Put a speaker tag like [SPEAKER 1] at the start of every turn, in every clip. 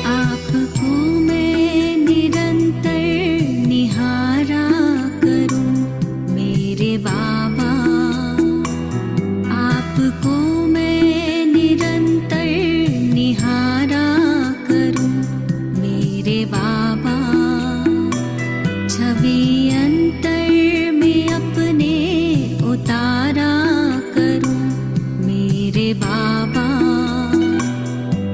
[SPEAKER 1] आपको मैं निरंतर निहारा करूं मेरे बाबा, आपको मैं निरंतर निहारा करूं मेरे बाबा। छवि अंतर में अपने उतारा करूं मेरे बाबा।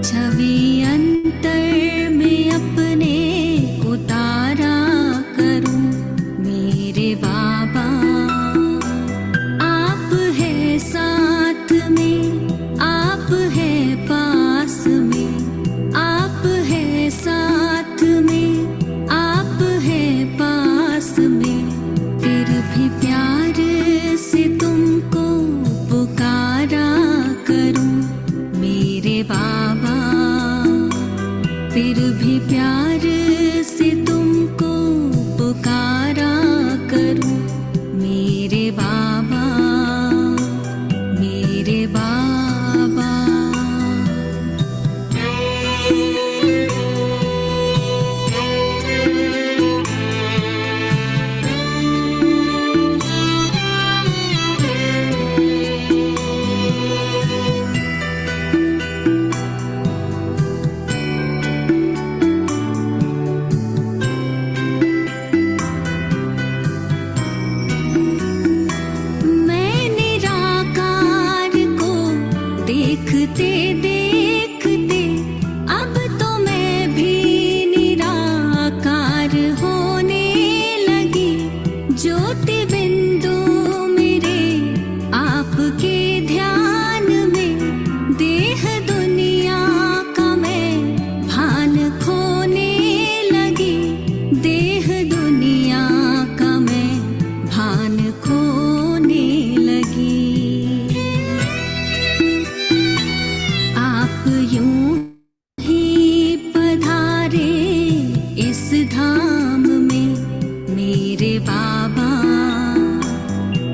[SPEAKER 1] छवि अंतर में अपने उतारा करूं मेरे बाबा। आप है साथ में, आप है पास में, आप है साथ में, आप है पास में, फिर भी प्यार से तुमको पुकारा करूं मेरे बाबा। फिर भी प्यार से तुमको पुकारा करूं मेरे बाबा, मेरे बाबा। मैं निराकार को देखते देखते अब तो मैं भी निराकार होने लगी। ज्योति बिंदु मेरे आपके ध्यान में, देह दुनिया का मैं भान खोने लगी। देह दुनिया का मैं भान खोने लगी। आप यूं ही पधारे इस धाम में मेरे बाबा।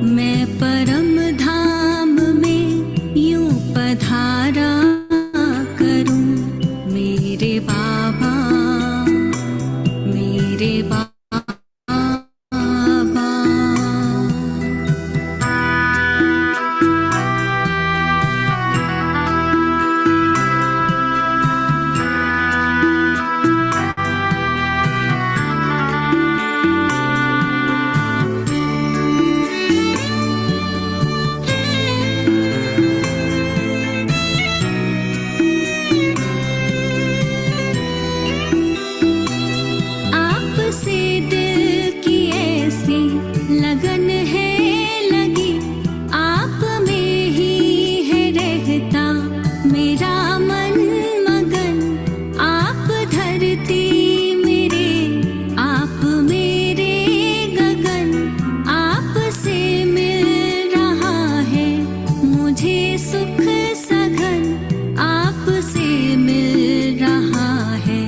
[SPEAKER 1] मैं परम धाम में यूं पधारा करूं मेरे बाबा, मेरे बाबा। आपसे दिल की ऐसी लगन है लगी, आप में ही है रहता मेरा मन मगन। आप धरती मेरे, आप मेरे गगन। आपसे मिल रहा है मुझे सुख सघन। आपसे मिल रहा है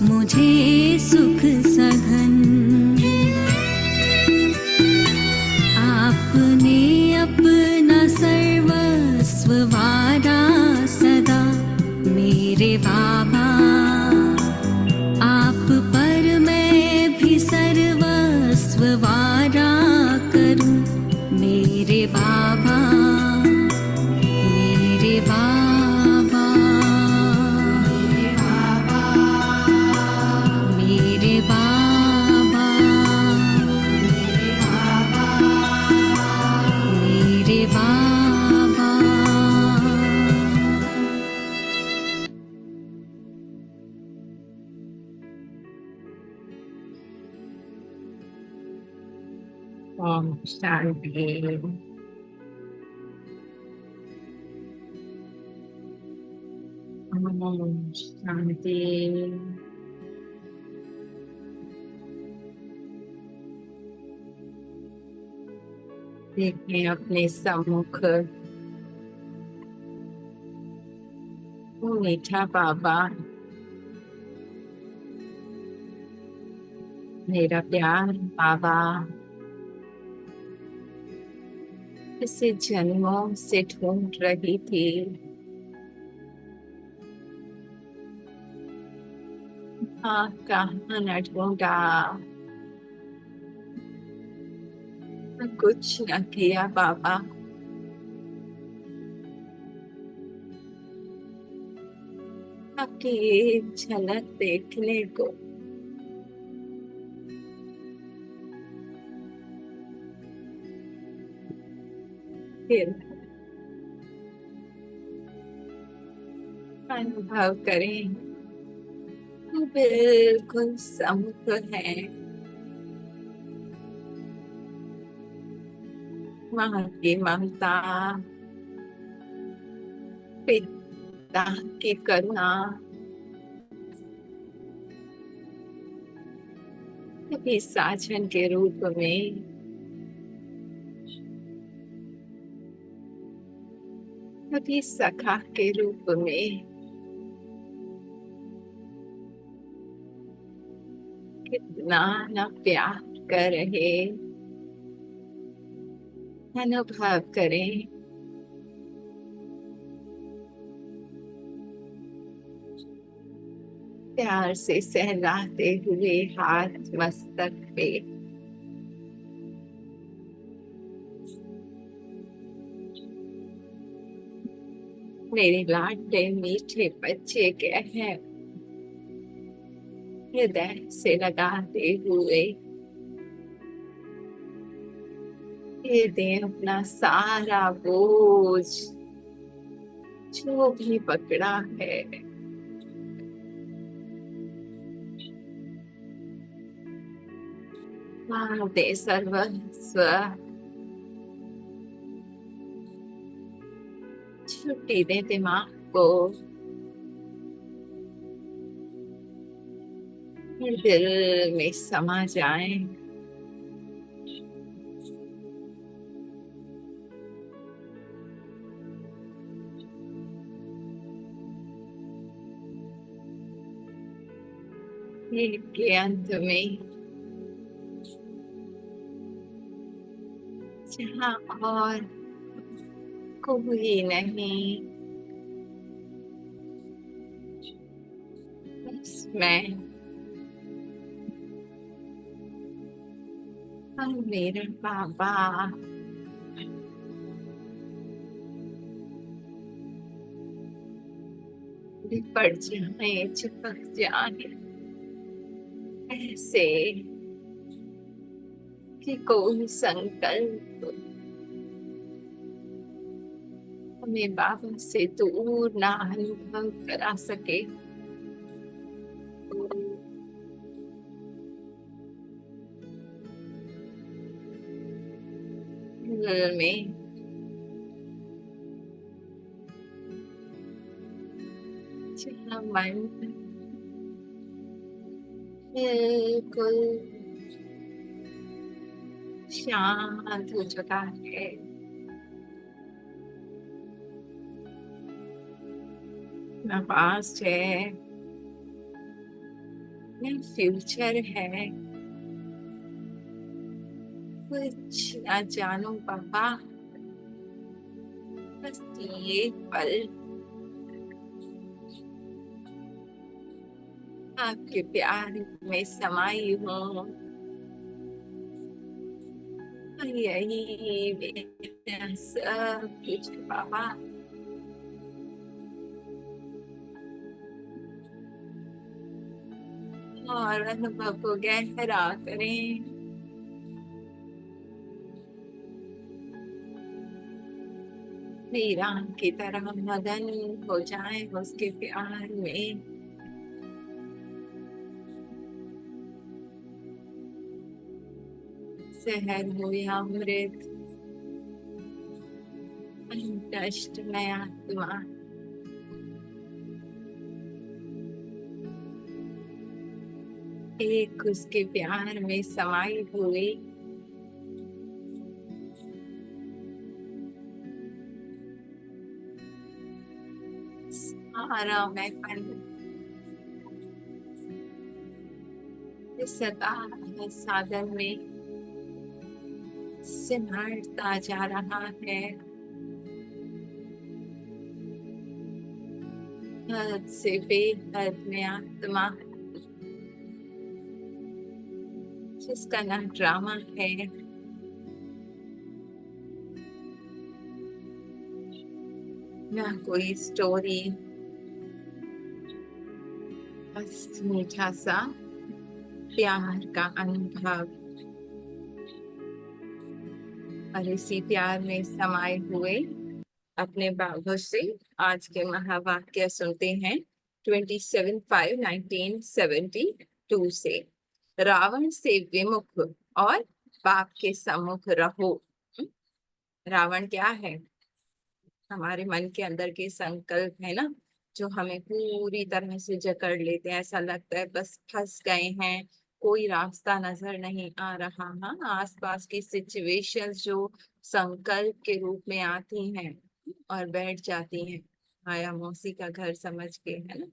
[SPEAKER 1] मुझे सुख सघन। आपने अपना सर्वस्व वारा सदा मेरे बाबा। आप पर मैं भी सर्वस्व वारा करूं मेरे बाबा, मेरे बाबा, मेरे बाबा, मेरे बाबा, मेरे बाबा।
[SPEAKER 2] ओम शांति। ओम शांति। देखें अपने सम्मुख वो मीठा बाबा मेरा प्यार बाबा इसे जन्मों से ढूंढ रही थी। हाँ, कहाँ न ढूंढा, कुछ न किया बाबा। आपकी एक झलक देखने को फिर अनुभव करें, वो बिल्कुल समुद्र है। माँ की ममता, पिता की करुणा, कभी साजन के रूप में, कभी सखा के रूप में। कितना न प्यार कर रहे, अनुभव करें। प्यार से सहलाते हुए हाथ मस्तक पे, मेरे लाडले मीठे बच्चे के हैं, हृदय से लगाते हुए ये दे अपना सारा बोझ, जो भी पकड़ा है, मार दे सर्वस्व। छुट्टी दे दिमाग को, दिल में समा जाए। के अंत में जहाँ और कोई नहीं, बस मैं और मेरा बाबा। लिपट जाए, चिपक जाए, ऐसे कि कोई संकल्प हमें बाबा से दूर ना अनुभव करा सके। दिल में जहाँ मन बिल्कुल शांत हो चुका है, न पास्ट है न फ्यूचर है, कुछ न जानो बाबा। बस ये पल आपके प्यार में समाई हूँ, यही मेरा सब कुछ बाबा। और अनुभव को गहरा करें, वीरा की तरह मगन हो जाए उसके प्यार में। जहर हो या अमृत, कष्ट में आत्मा एक उसके प्यार में समाई हुई। सारा मैं सदा साधन में सिमटता जा रहा है। हद से बेहद में आत्मा, जिसका ना ड्रामा है ना कोई स्टोरी, बस मीठा सा प्यार का अनुभव। और इसी प्यार में समाये हुए अपने बाबू से आज के महावाक्य सुनते हैं 27/5/1972 से। रावण से विमुख और पाप के सम्मुख रहो। रावण क्या है? हमारे मन के अंदर के संकल्प है ना, जो हमें पूरी तरह से जकड़ लेते हैं। ऐसा लगता है बस फंस गए हैं, कोई रास्ता नजर नहीं आ रहा। हाँ, आसपास की सिचुएशंस जो संकल्प के रूप में आती हैं और बैठ जाती हैं, आया मौसी का घर समझ के, है ना।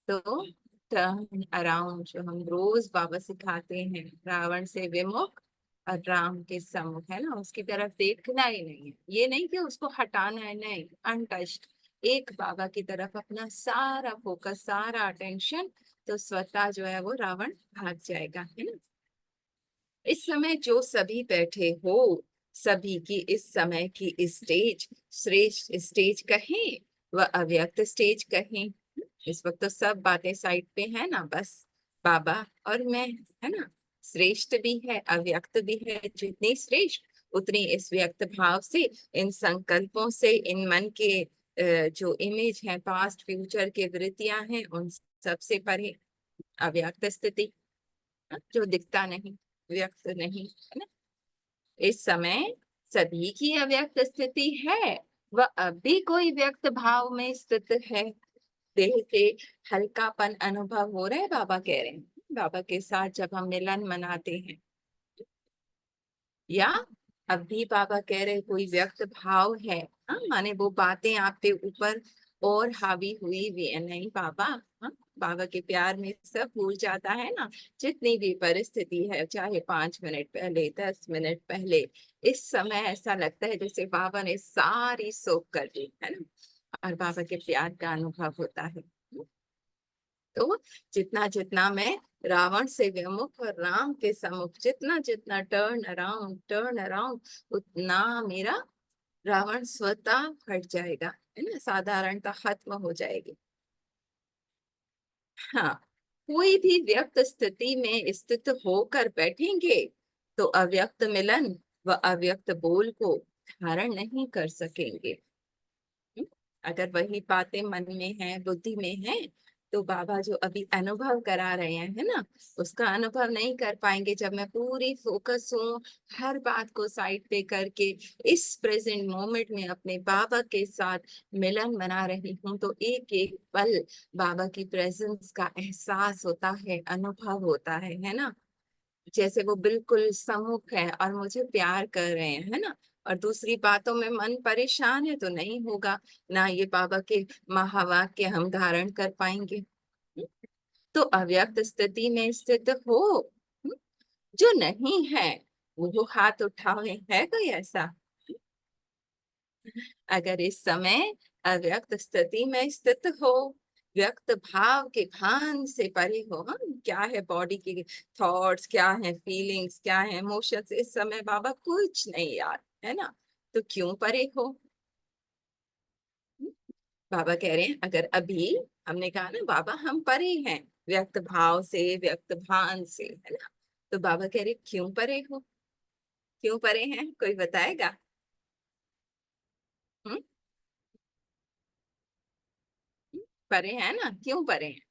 [SPEAKER 2] तो टर्न अराउंड जो हम रोज बाबा सिखाते हैं, रावण से विमुख और राम के सम्मुख, है ना। उसकी तरफ देखना ही नहीं है, ये नहीं कि उसको हटाना है, नहीं, अनटच्ड एक बाबा की तरफ अपना सारा फोकस, सारा अटेंशन, तो स्वतः जो है वो रावण भाग जाएगा, है ना। इस समय जो सभी बैठे हो, सभी की इस समय की स्टेज श्रेष्ठ स्टेज कहें व अव्यक्त स्टेज कहें। इस वक्त तो सब बातें साइड पे है ना, बस बाबा और मैं, है ना। श्रेष्ठ भी है, अव्यक्त भी है। जितनी श्रेष्ठ उतनी इस व्यक्त भाव से, इन संकल्पों से, इन मन के जो इमेज है, पास्ट फ्यूचर के वृत्तियां हैं, उन सब से परे अव्यक्त स्थिति, जो दिखता नहीं, व्यक्त नहीं, है ना। इस समय सभी की अव्यक्त स्थिति है, वह अभी कोई व्यक्त भाव में स्थित है। देह के हल्कापन अनुभव हो रहा है, बाबा कह रहे हैं। बाबा के साथ जब हम मिलन मनाते हैं, या अभी बाबा कह रहे कोई व्यक्त भाव है, हाँ, माने वो बातें आप पे ऊपर और हावी हुई भी है, नहीं बाबा, हाँ, बाबा के प्यार में सब भूल जाता है ना। जितनी भी परिस्थिति है, चाहे 5 मिनट पहले, 10 मिनट पहले, इस समय ऐसा लगता है जैसे बाबा ने सारी सोख कर दी, है ना। और बाबा के प्यार का अनुभव होता है। तो जितना जितना मैं रावण से विमुख और राम के सम्मुख, जितना जितना टर्न अराउंड, उतना मेरा रावण स्वतः हट जाएगा, है ना, साधारणता खत्म हो जाएगी। हाँ, कोई भी व्यक्त स्थिति में स्थित होकर बैठेंगे तो अव्यक्त मिलन व अव्यक्त बोल को धारण नहीं कर सकेंगे। अगर वही बातें मन में है, बुद्धि में है, तो बाबा जो अभी अनुभव करा रहे हैं, है ना, उसका अनुभव नहीं कर पाएंगे। जब मैं पूरी फोकस हूँ, हर बात को साइड पे करके इस प्रेजेंट मोमेंट में अपने बाबा के साथ मिलन बना रही हूँ, तो एक एक पल बाबा की प्रेजेंस का एहसास होता है, अनुभव होता है ना। जैसे वो बिल्कुल सम्मुख है और मुझे प्यार कर रहे हैं, है ना। और दूसरी बातों में मन परेशान है तो नहीं होगा, ना ये बाबा के महावाक्य हम धारण कर पाएंगे। तो अव्यक्त स्थिति में स्थित हो, जो नहीं है वो हाथ उठाए, है कोई ऐसा? अगर इस समय अव्यक्त स्थिति में स्थित हो, व्यक्त भाव के भान से परे हो, हम क्या है बॉडी के थॉट्स, क्या है फीलिंग्स, क्या है इमोशंस, इस समय बाबा कुछ नहीं याद, है ना। तो क्यों परे हो? बाबा कह रहे हैं अगर अभी हमने कहा ना बाबा हम परे हैं व्यक्त भाव से, व्यक्त भान से, है ना। तो बाबा कह रहे क्यों परे हो? क्यों परे हैं, कोई बताएगा? हम्म, परे हैं ना, क्यों परे हैं?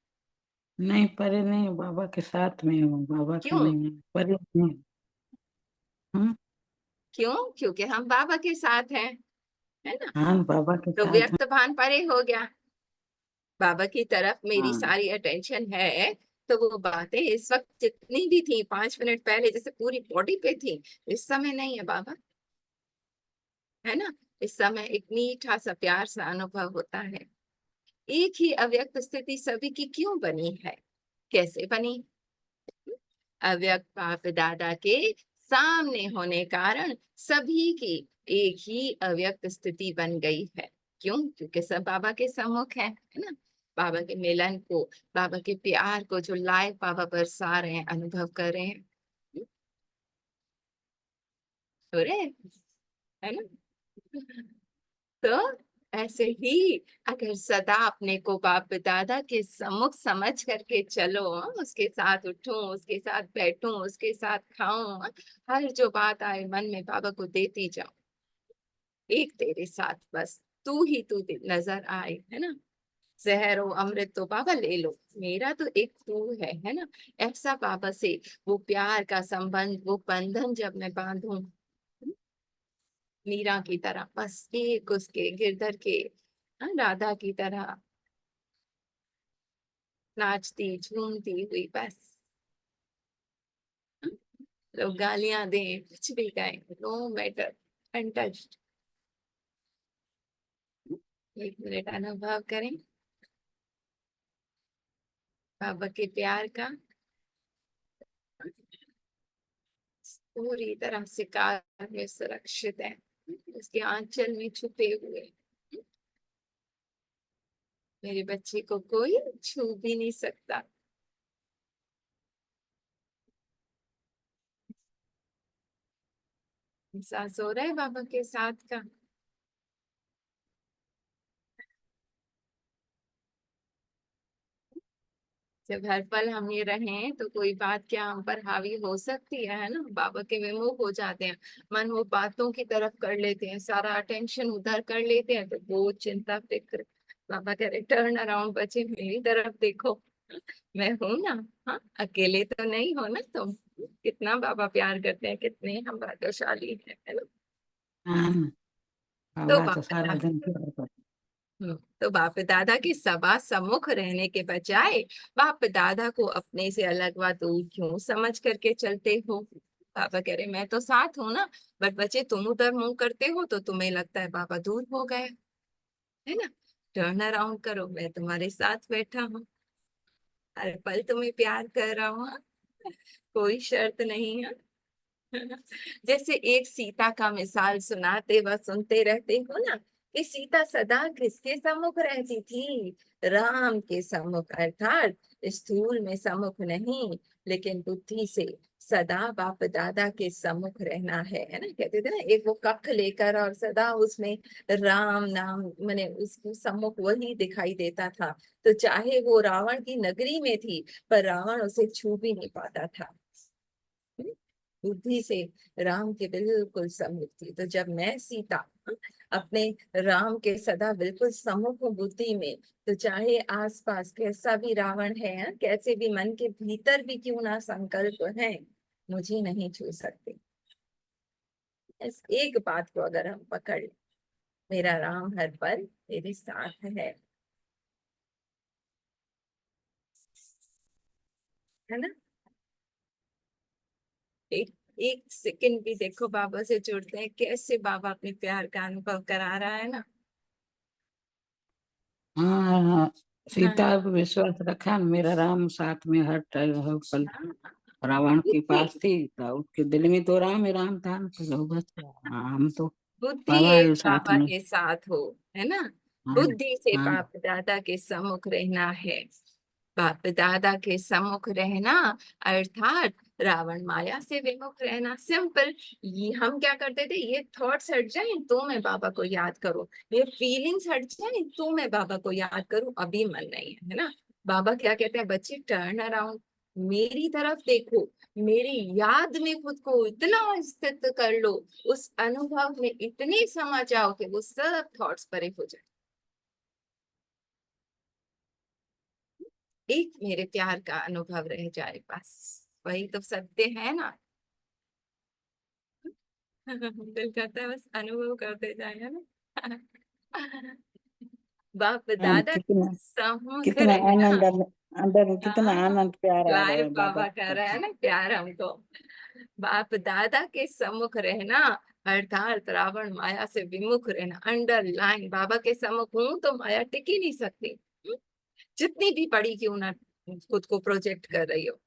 [SPEAKER 3] नहीं, परे नहीं, बाबा के साथ में हूँ, बाबा के
[SPEAKER 2] क्यों?
[SPEAKER 3] नहीं है, परे नहीं। हम्म।
[SPEAKER 2] क्यों? क्योंकि हम बाबा के साथ हैं, है ना।
[SPEAKER 3] हाँ, बाबा के
[SPEAKER 2] तो
[SPEAKER 3] साथ में।
[SPEAKER 2] व्यक्त भान परे हो गया, बाबा की तरफ मेरी
[SPEAKER 3] हाँ,
[SPEAKER 2] सारी अटेंशन है। तो वो बातें इस वक्त जितनी भी थी 5 मिनट पहले जैसे पूरी बॉडी पे थी, इस समय नहीं है बाबा, है ना। इस समय एक मीठा सा प्यार सा अनुभव होता है। एक ही अव्यक्त स्थिति सभी की क्यों बनी है, कैसे बनी? अव्यक्त बाप दादा के सामने होने कारण सभी की एक ही अव्यक्त स्थिति बन गई है। क्यों? क्योंकि सब बाबा के सम्मुख है ना। बाबा के मिलन को, बाबा के प्यार को जो लाइव बाबा बरसा रहे हैं, अनुभव कर रहे हैं, हो रहे हैं, है ना। तो ऐसे ही अगर सदा अपने को बाप दादा के सम्मुख समझ करके चलो, उसके साथ उठूं, उसके साथ बैठूं, उसके साथ खाऊं, हर जो बात आए मन में बाबा को देती जाओ। एक तेरे साथ बस तू ही तू नजर आए, है ना। जहर हो अमृत तो बाबा ले लो, मेरा तो एक तू है ना। ऐसा बाबा से वो प्यार का संबंध, वो बंधन जब मैं बांधूं मीरा की तरह, बस एक उसके गिरधर के, राधा की तरह नाचती झूमती हुई, बस लोग गालियां दें, कुछ भी कहें, नो मैटर, अनटच्ड। 1 मिनट अनुभव करें बाबा के प्यार का, पूरी तरह से कार में सुरक्षित है, उसके आंचल में छुपे हुए। मेरे बच्चे को कोई छू भी नहीं सकता। एहसास हो रहा है बाबा के साथ का। जब हर पल हम ये रहें तो कोई बात क्या हम पर हावी हो सकती है ना। बाबा के विमुख हो जाते हैं, मन वो बातों की तरफ कर लेते हैं, सारा अटेंशन उधर कर लेते हैं, तो वो चिंता फिक्र, बाबा कह रहे टर्न अराउंड बच्चे, मेरी तरफ देखो, मैं हूं ना। हाँ, अकेले तो नहीं हो ना तुम। कितना बाबा प्यार करते हैं, कितने हम भाग्यशाली हैं, है ना।
[SPEAKER 3] हाँ न,
[SPEAKER 2] तो
[SPEAKER 3] बाबा तो सारा
[SPEAKER 2] बाबा,
[SPEAKER 3] दिन प्यार करते।
[SPEAKER 2] तो बाप दादा के सभा सम्मुख रहने के बजाय बाप दादा को अपने से अलग व दूर क्यों समझ करके चलते हो। बाबा कह रहे मैं तो साथ हूं ना, बट बच्चे तुम उधर मुंह करते हो तो तुम्हें लगता है बाबा दूर हो गए, है ना। टर्न अराउंड करो, मैं तुम्हारे साथ बैठा हूँ, हर पल तुम्हें प्यार कर रहा हूँ, हाँ? कोई शर्त नहीं है। जैसे एक सीता का मिसाल सुनाते व सुनते रहते हो ना, कि सीता सदा किसके सम्मुख रहती थी? राम के सम्मुख, अर्थात स्थूल में सम्मुख नहीं, लेकिन बुद्धि से सदा बाप दादा के सम्मुख रहना है ना। कहते थे ना, एक वो कख लेकर और सदा उसमें राम नाम, मैंने उसको सम्मुख वही दिखाई देता था। तो चाहे वो रावण की नगरी में थी, पर रावण उसे छू भी नहीं पाता था। बुद्धि से राम के बिल्कुल सम्मुख थी। तो जब मैं सीता अपने राम के सदा बिल्कुल सम्मुख हूँ बुद्धि में, तो चाहे आसपास कैसा भी रावण है, कैसे भी मन के भीतर भी क्यों ना संकल्प है, मुझे नहीं छू सकते। इस एक बात को अगर हम पकड़ लें, मेरा राम हर पल मेरे साथ है ना। एक एक सेकंड भी देखो बाबा से जुड़ते हैं, कैसे बाबा अपने प्यार का अनुभव करा रहा है ना।
[SPEAKER 3] हाँ हाँ,
[SPEAKER 2] हाँ,
[SPEAKER 3] सीता पे विश्वास रखा न, मेरा राम साथ में हर टाइम हर पल। रावण के
[SPEAKER 2] बुद्धि,
[SPEAKER 3] पास थी तो उसके दिल में तो राम ही राम था न, तो बस हम तो
[SPEAKER 2] बुद्धि
[SPEAKER 3] बाबा
[SPEAKER 2] एक
[SPEAKER 3] है साथ
[SPEAKER 2] बाबा
[SPEAKER 3] में।
[SPEAKER 2] के साथ हो, है ना।
[SPEAKER 3] हाँ
[SPEAKER 2] बुद्धि से
[SPEAKER 3] हाँ।
[SPEAKER 2] बाप दादा के सम्मुख रहना है। बाप दादा के सम्मुख रहना अर्थात रावण माया से विमुख रहना, सिंपल। ये हम क्या करते थे, ये थॉट्स हट जाए तो मैं बाबा को याद करूं, ये फीलिंग्स हट जाए तो मैं बाबा को याद करूं, अभी मन नहीं है ना। बाबा क्या कहते हैं, बच्चे टर्न अराउंड, मेरी तरफ देखो, मेरी याद में खुद को इतना स्थित कर लो, उस अनुभव में इतने समा जाओ कि वो सब थॉट्स परे हो जाए, एक मेरे प्यार का अनुभव रह जाए, बस वही तो सत्य है ना। दिल करता है बस अनुभव करते जाए, है ना। बाप
[SPEAKER 3] हाँ,
[SPEAKER 2] दादा
[SPEAKER 3] कितना
[SPEAKER 2] सम्मुख
[SPEAKER 3] कितना
[SPEAKER 2] रहना।
[SPEAKER 3] आनंद अंदर में, कितना
[SPEAKER 2] हाँ,
[SPEAKER 3] आनंद प्यार आ रहा
[SPEAKER 2] लाइव
[SPEAKER 3] है बाबा
[SPEAKER 2] बाबा
[SPEAKER 3] के
[SPEAKER 2] कर रहा है
[SPEAKER 3] साथ।
[SPEAKER 2] ना प्यार हमको। बाप दादा के सम्मुख रहना अर्थात रावण माया से विमुख रहना, अंडरलाइन, बाबा के सम्मुख हूं तो माया टिक ही नहीं सकती। जितनी भी बड़ी क्यों ना खुद को प्रोजेक्ट कर रही हो,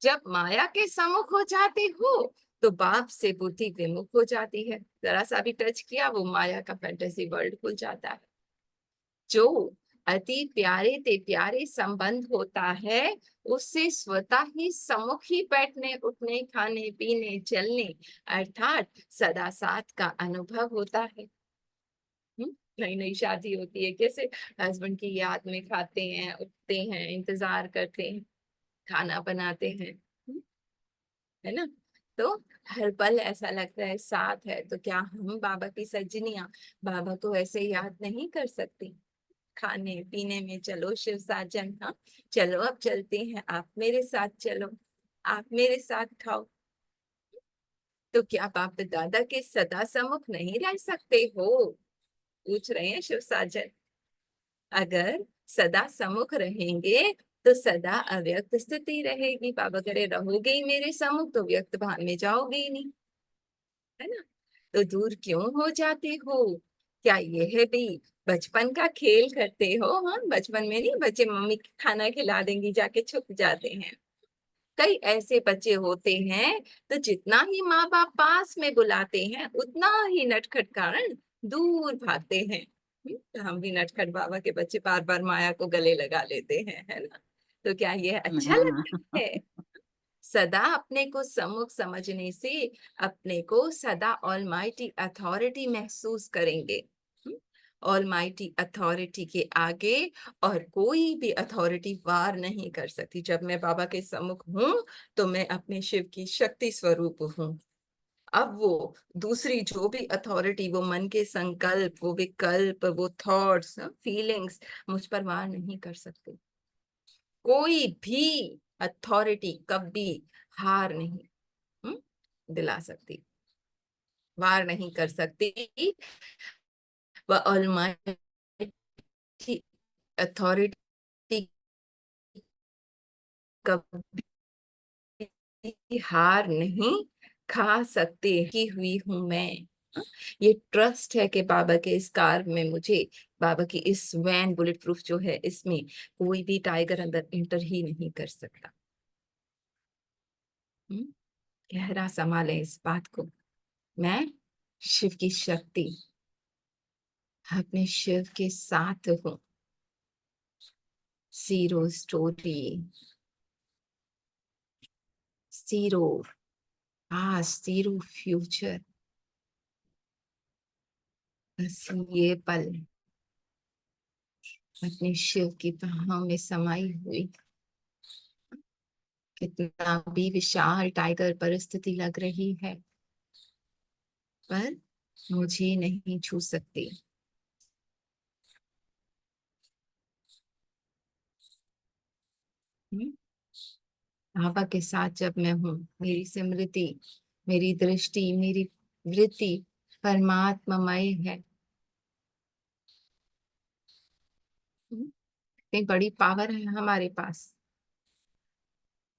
[SPEAKER 2] जब माया के सम्मुख हो जाते हो तो बाप से बुद्धि विमुख हो जाती है। जरा सा भी टच किया वो माया का फैंटेसी वर्ल्ड खुल जाता है। जो अति प्यारे ते प्यारे संबंध होता है उससे स्वतः ही सम्मुख ही बैठने उठने खाने पीने चलने अर्थात सदा साथ का अनुभव होता है। नई नई शादी होती है, कैसे हस्बैंड की याद में खाते हैं, उठते हैं, इंतजार करते हैं, खाना बनाते हैं, है ना। तो हर पल ऐसा लगता है साथ है। तो क्या हम बाबा की सज्जनियां बाबा को ऐसे याद नहीं कर सकती? खाने पीने में चलो शिव साजन, हाँ चलो अब चलते हैं, आप मेरे साथ चलो, आप मेरे साथ खाओ। तो क्या बाप दादा के सदा सम्मुख नहीं रह सकते हो? पूछ रहे हैं शिव साजन। अगर सदा सम्मुख रहेंगे तो सदा अव्यक्त स्थिति रहेगी। बाबा करे रहोगे ही मेरे सम्मुख तो व्यक्त भान में जाओगे ही नहीं, है ना। तो दूर क्यों हो जाते हो? क्या यह भी बचपन का खेल करते हो? हाँ, बचपन में नहीं, बच्चे मम्मी खाना खिला देंगी जाके छुप जाते हैं। कई ऐसे बच्चे होते हैं तो जितना ही माँ बाप पास में बुलाते हैं उतना ही नटखट कारण दूर भागते हैं। तो हम भी नटखट बाबा के बच्चे बार बार माया को गले लगा लेते हैं, है ना। तो क्या यह अच्छा लगता
[SPEAKER 3] हाँ।
[SPEAKER 2] है? सदा अपने को सम्मुख समझने से अपने को सदा ऑलमाइटी अथॉरिटी महसूस करेंगे। ऑलमाइटी अथॉरिटी के आगे और कोई भी अथॉरिटी वार नहीं कर सकती। जब मैं बाबा के सम्मुख हूं तो मैं अपने शिव की शक्ति स्वरूप हूँ। अब वो दूसरी जो भी अथॉरिटी, वो मन के संकल्प, वो विकल्प, वो थॉट्स, फीलिंग्स मुझ पर वार नहीं कर सकते। कोई भी अथॉरिटी कभी हार नहीं दिला सकती, वार नहीं कर सकती। वह ऑलमाइटी अथॉरिटी कभी हार नहीं खा सकते की हुई हूं मैं। ये ट्रस्ट है कि बाबा के इस कार में मुझे, बाबा की इस वैन बुलेट प्रूफ जो है इसमें कोई भी टाइगर अंदर इंटर ही नहीं कर सकता। हम्म, गहरा संभाले इस बात को। मैं शिव की शक्ति अपने शिव के साथ हूँ। Zero story, zero past, zero future, बस ये पल अपने शिव की बाहों में समाई हुई। कितना भी विशाल टाइगर परिस्थिति लग रही है पर मुझे नहीं छू सकती। हम्म? बाबा के साथ जब मैं हूँ मेरी स्मृति, मेरी दृष्टि, मेरी वृत्ति परमात्मामय है। इतनी बड़ी पावर है हमारे पास,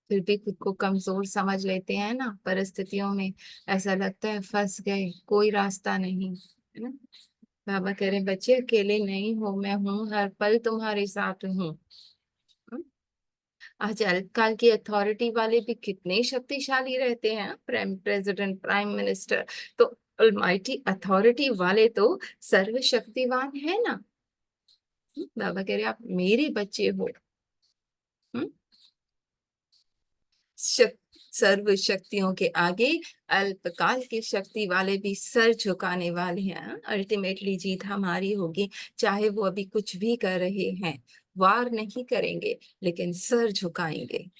[SPEAKER 2] फिर भी खुद को कमजोर समझ लेते हैं ना। परिस्थितियों में ऐसा लगता है फंस गए, कोई रास्ता नहीं, है ना। बाबा कह रहे बच्चे अकेले नहीं हो, मैं हूँ, हर पल तुम्हारे साथ हूँ। आज अल्पकाल की अथॉरिटी वाले भी कितने शक्तिशाली रहते हैं, प्रेसिडेंट, प्राइम मिनिस्टर। तो ऑलमाइटी अथॉरिटी वाले तो सर्वशक्तिवान है ना। बाबा कह रहे आप मेरे बच्चे हो। हम्म? शक, सर्व शक्तियों के आगे अल्पकाल की शक्ति वाले भी सर झुकाने वाले हैं। अल्टीमेटली जीत हमारी होगी, चाहे वो अभी कुछ भी कर रहे हैं। वार नहीं करेंगे लेकिन सर झुकाएंगे।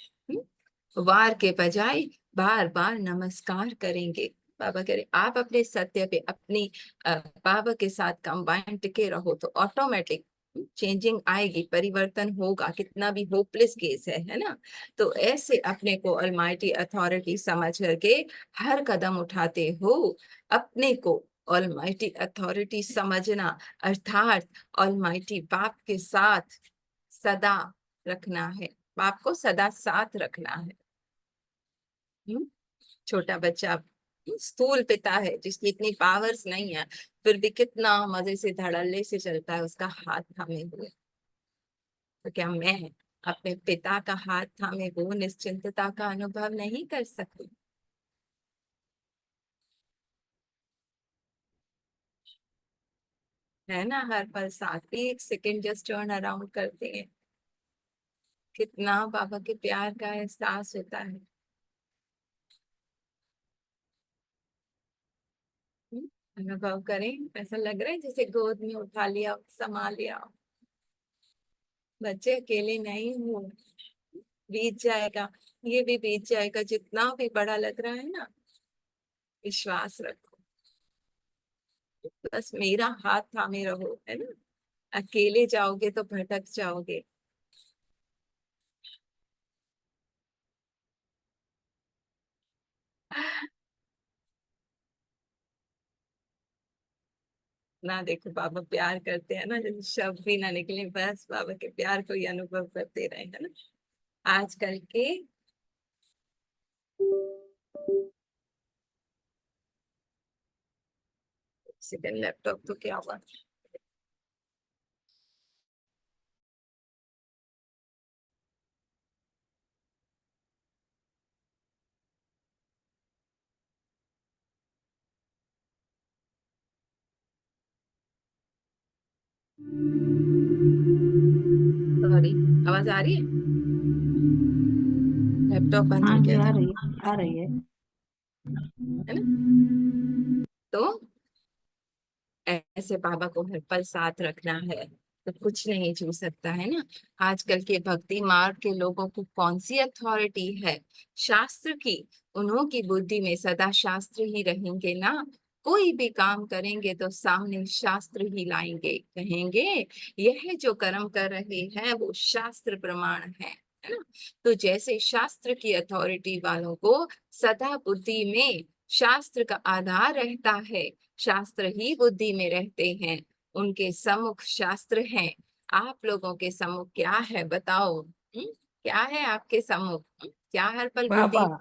[SPEAKER 2] वार के बजाय बार बार नमस्कार करेंगे। बाबा कह रहे आप अपने सत्य पे अपनी बाबा के साथ कंबाइन टिके रहो तो ऑटोमेटिक चेंजिंग आएगी, परिवर्तन होगा। कितना भी होपलेस केस है ना। तो ऐसे अपने को ऑलमाइटी अथॉरिटी समझ करके हर कदम उठाते हो अपने को ऑलमाइटी अथॉरिटी समझना, अर्थात ऑलमाइटी बाप के साथ सदा रखना है। बाप को सदा साथ रखना है। हम्म? छोटा बच्चा स्थूल पिता है जिसकी इतनी पावर्स नहीं है, फिर भी कितना मजे से धड़ल्ले से चलता है उसका हाथ थामे हुए। तो क्या मैं अपने पिता का हाथ थामे वो निश्चिंतता का अनुभव नहीं कर सकते। है ना, हर पल साथ भी एक सेकंड जस्ट टर्न अराउंड करते हैं, कितना बाबा के प्यार का एहसास होता है। अनुभव करें, ऐसा लग रहा है जैसे गोद में उठा लिया, संभाल लिया। बच्चे अकेले नहीं हो, बीत जाएगा, ये भी बीत जाएगा, जितना भी बड़ा लग रहा है ना, विश्वास रखो, बस मेरा हाथ थामे रहो, है ना। अकेले जाओगे तो भटक जाओगे। ना देखो, बाबा प्यार करते हैं ना, जब शब्द भी ना निकले, बस बाबा के प्यार को ही अनुभव करते रहे, है ना। आजकल के सेकंड लैपटॉप तो क्या हुआ। सॉरी, आवाज आ रही है, लैपटॉप बंद
[SPEAKER 3] हाँ
[SPEAKER 2] हो
[SPEAKER 3] जी,
[SPEAKER 2] गया
[SPEAKER 3] आ
[SPEAKER 2] था,
[SPEAKER 3] रही है, आ रही है।
[SPEAKER 2] है ना। तो ऐसे बाबा को हर पल साथ रखना है तो कुछ नहीं छू सकता, है ना। आजकल के भक्ति मार्ग के लोगों को कौन सी अथॉरिटी है शास्त्र की। उन्हों की बुद्धि में सदा शास्त्र ही रहेंगे ना। कोई भी काम करेंगे तो सामने शास्त्र ही लाएंगे, कहेंगे यह जो कर्म कर रहे हैं वो शास्त्र प्रमाण है ना। तो जैसे शास्त्र की अथॉरिटी वालों को सदा बुद्धि में शास्त्र का आधार रहता है, शास्त्र ही बुद्धि में रहते हैं, उनके सम्मुख शास्त्र हैं। आप लोगों के सम्मुख क्या है बताओ। क्या है आपके सम्मुख। क्या हर पल
[SPEAKER 3] बाबा,
[SPEAKER 2] बुद्धि।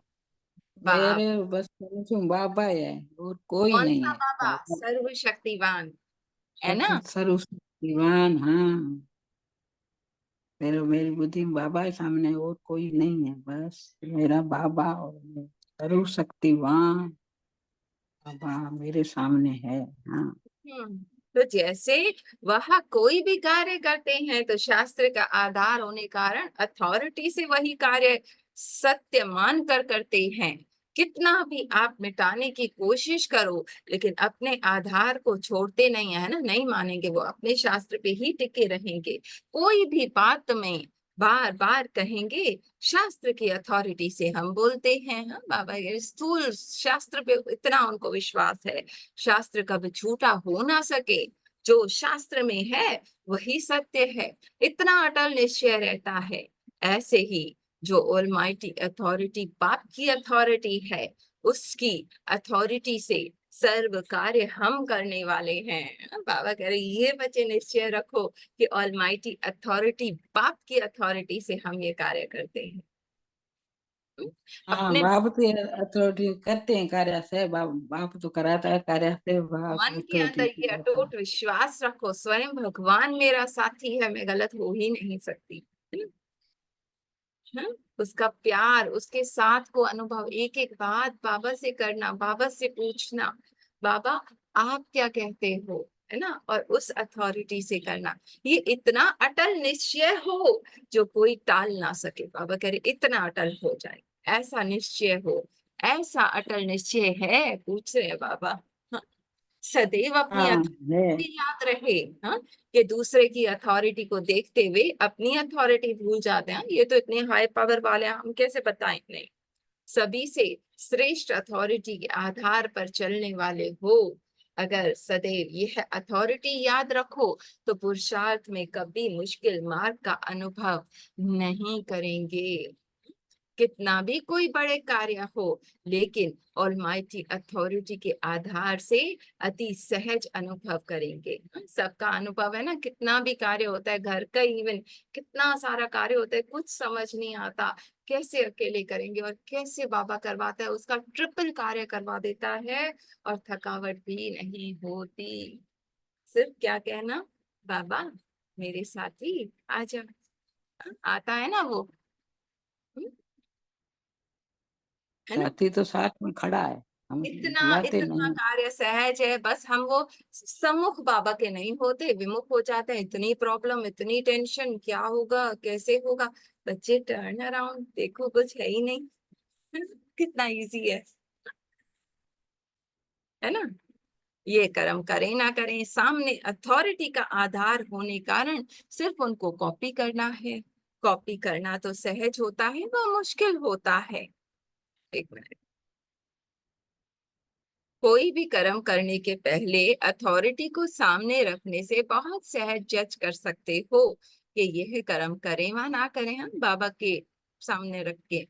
[SPEAKER 2] बाप।
[SPEAKER 3] मेरे बस समझो बाबा है और कोई
[SPEAKER 2] कौन
[SPEAKER 3] नहीं
[SPEAKER 2] सा
[SPEAKER 3] है।
[SPEAKER 2] बाबा,
[SPEAKER 3] बाबा
[SPEAKER 2] सर्वशक्तिवान, है ना।
[SPEAKER 3] सबसे सर्वशक्तिवान, हाँ। मेरी बुद्धि में बाबा है सामने, और कोई नहीं है, बस मेरा बाबा और सर्वशक्तिवान बाबा मेरे सामने है। हाँ।
[SPEAKER 2] हम्म। तो जैसे वह कोई भी कार्य करते हैं तो शास्त्र का आधार होने कारण अथॉरिटी से वही कार्य सत्य मान कर करते हैं। कितना भी आप मिटाने की कोशिश करो, लेकिन अपने आधार को छोड़ते नहीं है ना, नहीं मानेंगे, वो अपने शास्त्र पे ही टिके रहेंगे। कोई भी बात में बार बार कहेंगे शास्त्र की अथॉरिटी से हम बोलते हैं। हाँ, बाबा ये स्थूल शास्त्र पे इतना उनको विश्वास है, शास्त्र कभी झूठा हो ना सके, जो शास्त्र में है वही सत्य है, इतना अटल निश्चय रहता है। ऐसे ही जो ऑलमाइटी अथॉरिटी, बाप की अथॉरिटी है, उसकी अथॉरिटी से सर्व कार्य हम करने वाले हैं। बाबा कह रहे ये बच्चे निश्चय रखो कि ऑलमाइटी अथॉरिटी, बाप की अथॉरिटी से हम ये कार्य करते हैं।
[SPEAKER 3] हाँ,
[SPEAKER 2] अपने
[SPEAKER 3] बाप तो अथॉरिटी करते हैं कार्य से, बाप तो कराता है कार्य से, बाप
[SPEAKER 2] मन के
[SPEAKER 3] अथॉरिटी
[SPEAKER 2] अंदर ये
[SPEAKER 3] करता है।
[SPEAKER 2] अटूट विश्वास रखो, स्वयं भगवान मेरा साथी है, मैं गलत हो ही नहीं सकती, है ना? हाँ? उसका प्यार, उसके साथ को अनुभव, एक एक बात बाबा से करना, बाबा से पूछना, बाबा आप क्या कहते हो, है ना, और उस अथॉरिटी से करना। ये इतना अटल निश्चय हो जो कोई टाल ना सके। बाबा कह रहे इतना अटल हो जाए, ऐसा निश्चय हो, ऐसा अटल निश्चय है, पूछ रहे हैं बाबा। हाँ, सदैव अपनी
[SPEAKER 3] हाँ है।
[SPEAKER 2] अथॉरिटी याद रहे। हाँ, कि दूसरे की अथॉरिटी को देखते हुए अपनी अथॉरिटी भूल जाते हैं, ये तो इतने हाई पावर वाले हैं, हम कैसे बताएं। नहीं, सभी से श्रेष्ठ अथॉरिटी के आधार पर चलने वाले हो, अगर सदैव यह अथॉरिटी याद रखो तो पुरुषार्थ में कभी मुश्किल मार्ग का अनुभव नहीं करेंगे। कितना भी कोई बड़े कार्य हो, लेकिन ऑलमाइटी अथॉरिटी के आधार से अति सहज अनुभव करेंगे। सबका अनुभव है ना, कितना भी कार्य होता है घर का, इवन कितना सारा कार्य होता है, कुछ समझ नहीं आता, कैसे अकेले करेंगे, और कैसे बाबा करवाता है, उसका ट्रिपल कार्य करवा देता है और थकावट भी नहीं होती। सिर्फ क्या कहना, बाबा मेरे साथी आजा, आता है ना वो, है ना।
[SPEAKER 3] साथी तो साथ में खड़ा है, हम
[SPEAKER 2] इतना
[SPEAKER 3] बुलाते
[SPEAKER 2] इतना
[SPEAKER 3] नहीं।
[SPEAKER 2] कार्य सहज है, बस हम वो सम्मुख बाबा के नहीं होते, विमुख हो जाते हैं। इतनी प्रॉब्लम, इतनी टेंशन, क्या होगा, कैसे होगा। बच्चे टर्न अराउंड देखो, कुछ है ही नहीं। है ना? कितना इजी है ना। ये कर्म करें ना करें, सामने अथॉरिटी का आधार होने कारण सिर्फ उनको कॉपी करना है। कॉपी करना तो सहज होता है, वो मुश्किल होता है। एक मिनट। कोई भी कर्म करने के पहले अथॉरिटी को सामने रखने से बहुत सहज जज कर सकते हो कि यह कर्म करें व ना करें। हम बाबा के सामने रख के,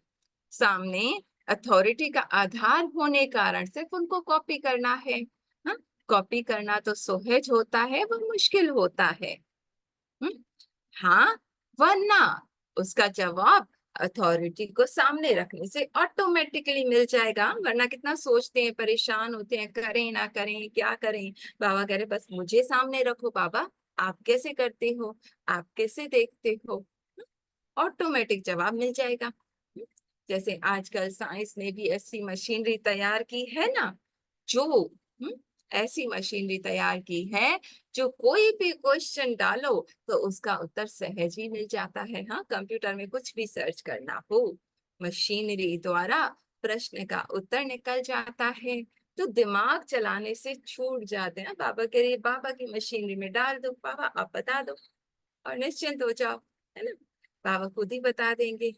[SPEAKER 2] सामने अथॉरिटी का आधार होने कारण सिर्फ उनको कॉपी करना है। हाँ, कॉपी करना तो सहज होता है, वो मुश्किल होता है। हम्म, हाँ वरना, उसका जवाब अथॉरिटी को सामने रखने से ऑटोमेटिकली मिल जाएगा। वरना कितना सोचते हैं, परेशान होते हैं, करें ना करें, क्या करें। बाबा कह रहे बस मुझे सामने रखो। बाबा आप कैसे करते हो, आप कैसे देखते हो, ऑटोमेटिक जवाब मिल जाएगा। जैसे आजकल साइंस ने भी ऐसी मशीनरी तैयार की है ना, जो हम्म, ऐसी मशीनरी तैयार की है जो कोई भी क्वेश्चन डालो तो उसका उत्तर सहज ही मिल जाता है। हाँ, कंप्यूटर में कुछ भी सर्च करना हो, मशीनरी द्वारा प्रश्न का उत्तर निकल जाता है। तो दिमाग चलाने से छूट जाते हैं। बाबा कह रही बाबा की मशीनरी में डाल दो, बाबा आप बता दो और निश्चिंत हो जाओ, है ना। बाबा खुद ही बता देंगे।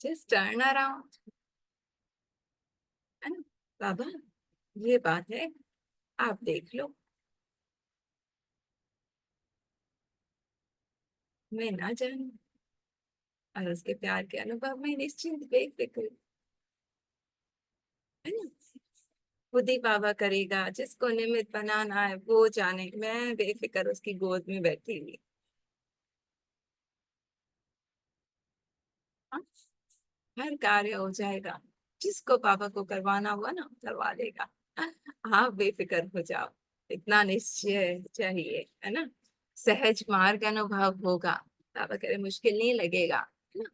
[SPEAKER 2] जस्ट टर्न अराउंड, है ना। बाबा ये बात है, आप देख लो, मैं ना जानू। और उसके प्यार के अनुभव में निश्चिंत बेफिक्र, है ना। खुद ही बाबा करेगा, जिसको निमित्त बनाना है वो जाने। मैं बेफिक्र उसकी गोद में बैठी हुई। हाँ, हर कार्य हो जाएगा, जिसको बाबा को करवाना हुआ ना करवा देगा। आप बेफिक्र हो जाओ, इतना निश्चय चाहिए, है ना। सहज मार्ग अनुभव होगा। बाबा कह रहे मुश्किल नहीं लगेगा, है ना।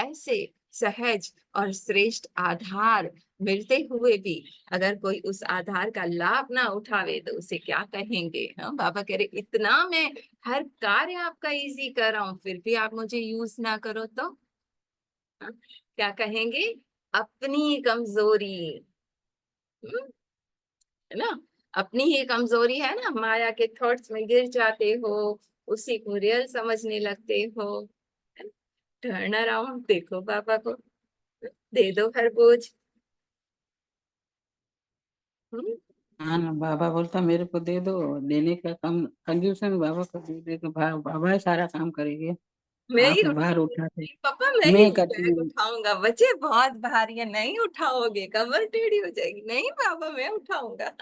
[SPEAKER 2] ऐसे सहज और श्रेष्ठ आधार मिलते हुए भी अगर कोई उस आधार का लाभ ना उठावे तो उसे क्या कहेंगे। हाँ, बाबा कह रहे इतना मैं हर कार्य आपका इजी कर रहा हूँ, फिर भी आप मुझे यूज ना करो तो, हाँ, क्या कहेंगे। अपनी कमजोरी, हम्म, है ना। अपनी ही कमजोरी है ना, माया के थॉट्स में गिर जाते हो, उसी को रियल समझने लगते हो। टर्न अराउंड देखो, बाबा को दे दो हर बोझ। हम्म,
[SPEAKER 3] हाँ ना, बाबा बोलता मेरे को दे दो, देने का कम कंजूसन बाबा को दे दे तो बाबा ही सारा काम करेंगे।
[SPEAKER 2] मैं ही
[SPEAKER 3] आप भार उठाते,
[SPEAKER 2] उठाऊंगी पापा, मैं ही
[SPEAKER 3] मैं करती
[SPEAKER 2] बैग
[SPEAKER 3] हूँ।
[SPEAKER 2] उठाऊंगा। बच्चे बहुत भारी है, नहीं उठाओगे, कमर टेढ़ी हो जाएगी। नहीं पापा मैं उठाऊंगा।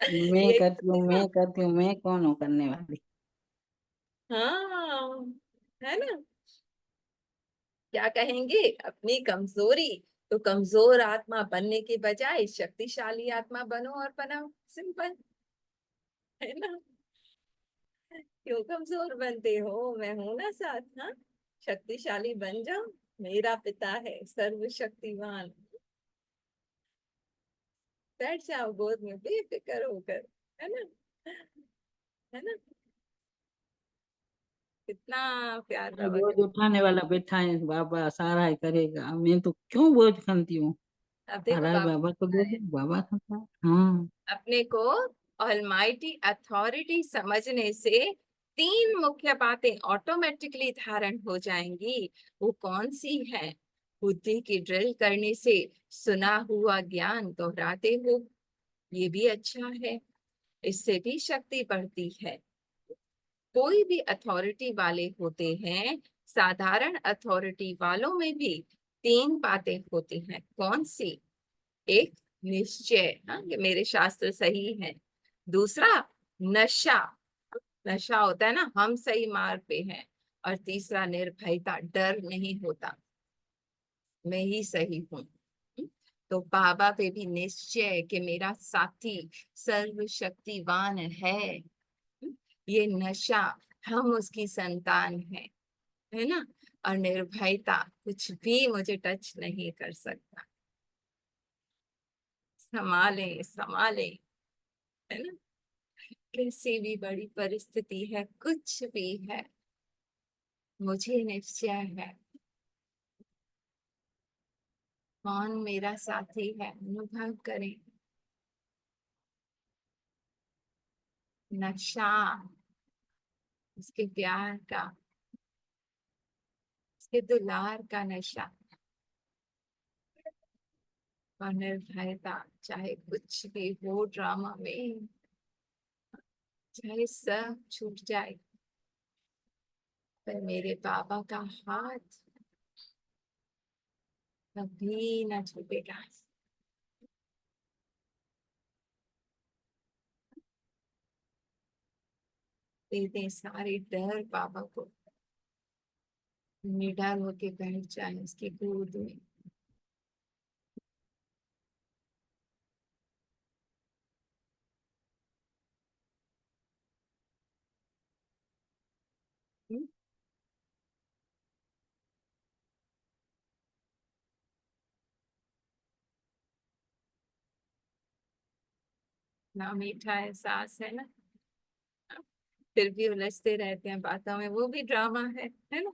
[SPEAKER 3] मैं
[SPEAKER 2] यही
[SPEAKER 3] करती हूँ,
[SPEAKER 2] होते
[SPEAKER 3] मैं
[SPEAKER 2] ना।
[SPEAKER 3] करती हूँ, मैं कौन हूँ करने वाली।
[SPEAKER 2] हाँ, है ना। क्या कहेंगे, अपनी कमजोरी, तो कमजोर आत्मा बनने के बजाय शक्तिशाली आत्मा बनो और बनाओ, सिंपल, है ना। क्यों कमजोर बनते हो, मैं हूं ना साथ। हाँ, शक्तिशाली बन जाओ, मेरा पिता है सर्वशक्तिमान। बैठ जाओ गोद में बेफिक्र होकर, है ना, है ना। कितना प्यार बाबा
[SPEAKER 3] बोझ
[SPEAKER 2] का।
[SPEAKER 3] उठाने वाला बैठा है, बाबा सारा ही करेगा, मैं तो क्यों बोझ खाती हूँ।
[SPEAKER 2] अब देखो
[SPEAKER 3] सारा ही
[SPEAKER 2] बाबा
[SPEAKER 3] बाबा को दे
[SPEAKER 2] बताए,
[SPEAKER 3] दो, बाबा खाता है। हाँ,
[SPEAKER 2] अपने को ऑलमाइटी अथॉरिटी समझने से तीन मुख्य बातें ऑटोमेटिकली धारण हो जाएंगी। वो कौन सी है। बुद्धि की ड्रिल करने से सुना हुआ ज्ञान दोहराते हो, ये भी अच्छा है, इससे भी शक्ति बढ़ती है। कोई भी अथॉरिटी वाले होते हैं, साधारण अथॉरिटी वालों में भी तीन बातें होती हैं। कौन सी। एक, निश्चय, हाँ कि मेरे शास्त्र सही हैं। दूसरा, नशा, नशा होता है ना हम सही मार्ग पे हैं। और तीसरा, निर्भयता, डर नहीं होता, मैं ही सही हूँ। तो बाबा पे भी निश्चय कि मेरा साथी सर्वशक्तिवान है। ये नशा हम उसकी संतान हैं, है ना। और निर्भयता, कुछ भी मुझे टच नहीं कर सकता। संभाले संभाले, है ना। कैसी भी बड़ी परिस्थिति है, कुछ भी है, मुझे निश्चय है कौन मेरा साथी है। अनुभव करें नशा उसके प्यार का, उसके दुलार का नशा और निर्भयता। चाहे कुछ भी हो ड्रामा में, चाहे सब छूट जाए, पर मेरे बाबा का हाथ कभी ना छूटेगा। दे दे सारे डर बाबा को, निडर होके बैठ जाए उसकी गोद में। हम्म, ना मीठा एहसास है ना, फिर भी उलझते रहते हैं बातों में, वो भी ड्रामा है ना।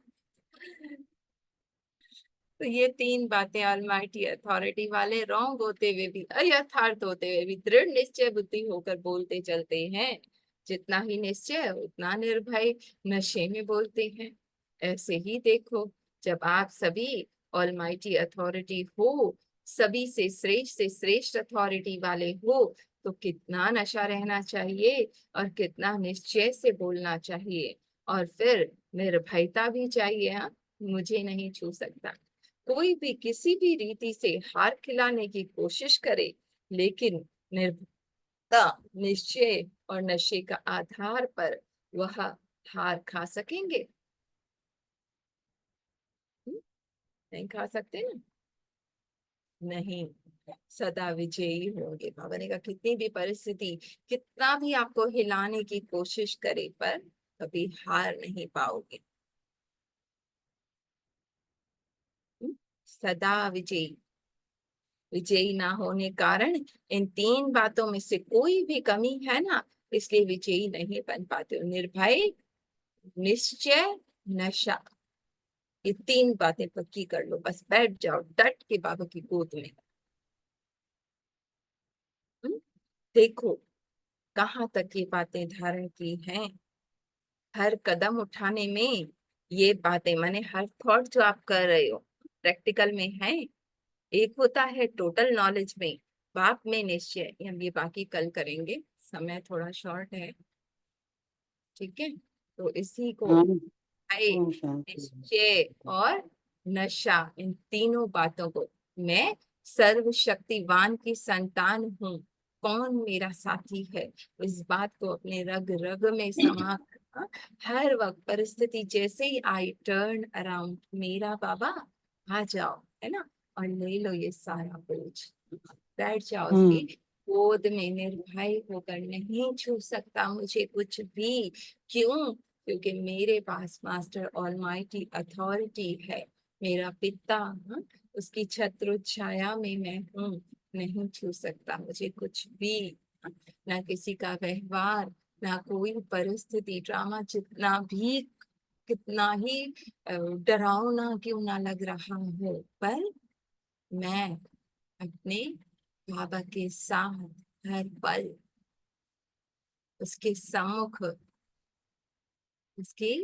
[SPEAKER 2] तो ये तीन बातें ऑलमाइटी अथॉरिटी वाले रॉन्ग होते हुए भी, अयथार्थ होते हुए भी दृढ़ निश्चय बुद्धि होकर बोलते चलते हैं। जितना ही निश्चय उतना निर्भय नशे में बोलते हैं। ऐसे ही देखो, जब आप सभी ऑलमाइटी अथॉरिटी हो, सभी से श्रेष्ठ अथॉरिटी वाले हो, तो कितना नशा रहना चाहिए और कितना निश्चय से बोलना चाहिए। और फिर निर्भयता भी चाहिए। हाँ, मुझे नहीं छू सकता। कोई भी किसी भी रीति से हार खिलाने की कोशिश करे, लेकिन निर्भयता, निश्चय और नशे का आधार पर वह हार खा सकेंगे? हम्म, नहीं खा सकते ना। नहीं, सदा विजयी होंगे। बाबा ने कहा कितनी भी परिस्थिति, कितना भी आपको हिलाने की कोशिश करे, पर कभी हार नहीं पाओगे। हम्म, सदा विजयी। विजयी ना होने कारण इन तीन बातों में से कोई भी कमी है ना, इसलिए विजयी नहीं बन पाते हो। निर्भय, निश्चय, नशा, ये तीन बातें पक्की कर लो, बस बैठ जाओ डट के बाबा की गोद में। हम्म, देखो कहाँ तक ये बातें धारण की हैं। हर कदम उठाने में ये बातें, माने हर थॉट जो आप कर रहे हो प्रैक्टिकल में है। एक होता है टोटल नॉलेज में, बाप में निश्चय, ये हम ये बाकी कल करेंगे, समय थोड़ा शॉर्ट है। ठीक है, तो इसी को
[SPEAKER 3] हाँ।
[SPEAKER 2] आए,
[SPEAKER 3] ओम शांति।
[SPEAKER 2] निश्चय और नशा, इन तीनों बातों को, मैं सर्वशक्तिवान की संतान हूँ, कौन मेरा साथी है, इस बात को अपने रग रग में समा कर, हाँ, हर वक्त परिस्थिति जैसे ही आई टर्न अराउंड, मेरा बाबा आ जाओ, है ना, और ले लो ये सारा बोझ। बैठ जाओ उसकी
[SPEAKER 3] हम्म।
[SPEAKER 2] गोद में, निर्भय होकर, नहीं छू सकता मुझे कुछ भी। क्यों? क्योंकि मेरे पास मास्टर ऑलमाइटी अथॉरिटी है, मेरा पिता, हाँ, उसकी छत्र छाया में मैं हूँ। नहीं छू सकता मुझे कुछ भी, हाँ, ना किसी का व्यवहार, ना कोई परिस्थिति, ड्रामा जितना भी, कितना ही डरावना क्यों ना लग रहा हो, पर मैं अपने बाबा के साथ हर पल उसके सम्मुख, उसकी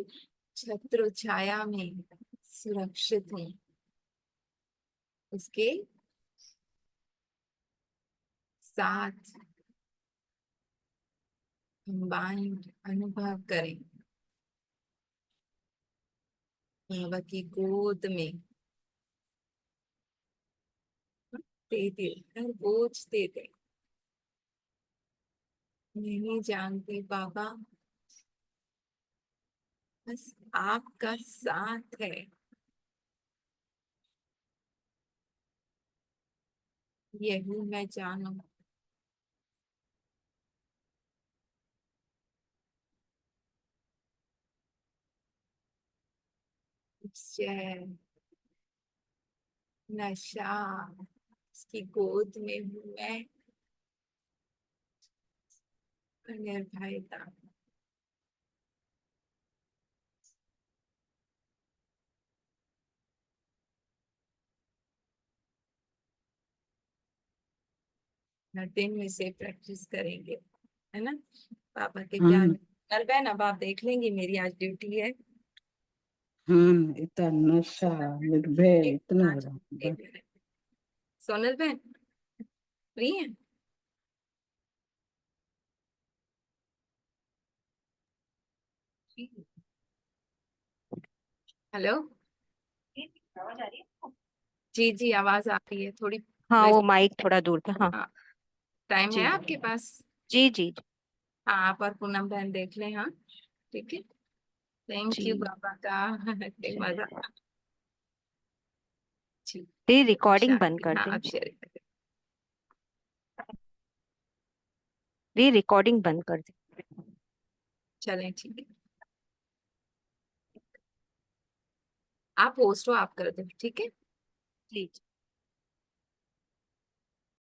[SPEAKER 2] छत्र छाया में सुरक्षित हूँ। उसके साथ कंबाइंड अनुभव करें, बाबा की गोद में दे दे, हर बोझ दे दे। नहीं जानते बाबा, बस आपका साथ है, यही मैं जानू। जय नशा, इसकी गोद में हूँ मैं, निर्भयता। दिन में से प्रैक्टिस करेंगे, है ना, पापा के प्यार
[SPEAKER 3] हाँ
[SPEAKER 2] में। कल बहन अब आप देख लेंगी, मेरी आज ड्यूटी है।
[SPEAKER 3] हाँ, इतना नशा, निर्भय,
[SPEAKER 2] एक
[SPEAKER 3] इतना
[SPEAKER 2] आज
[SPEAKER 3] बड़ा
[SPEAKER 2] एक
[SPEAKER 3] बस।
[SPEAKER 2] मिनट, सोनल बहन फ्री है? हेलो,
[SPEAKER 4] आवाज आ रही है?
[SPEAKER 2] जी जी आवाज आ रही है थोड़ी।
[SPEAKER 4] हाँ,
[SPEAKER 2] वैसे
[SPEAKER 4] वो माइक थोड़ा दूर था। हाँ।
[SPEAKER 2] हाँ, टाइम है
[SPEAKER 4] जी
[SPEAKER 2] आपके पास?
[SPEAKER 4] जी जी
[SPEAKER 2] हाँ, आप और पूनम बहन देख लें, हाँ ठीक है। थैंक यू
[SPEAKER 4] जी।
[SPEAKER 2] बाबा का। मजा। जी,
[SPEAKER 4] ये रिकॉर्डिंग बंद
[SPEAKER 2] शांति,
[SPEAKER 4] कर
[SPEAKER 2] हाँ
[SPEAKER 4] दे।
[SPEAKER 2] आप शेयर करें।
[SPEAKER 4] ये रिकॉर्डिंग बंद कर दे।
[SPEAKER 2] चलें ठीक है, आप होस्ट हो, आप कर दो, ठीक है।
[SPEAKER 4] जी।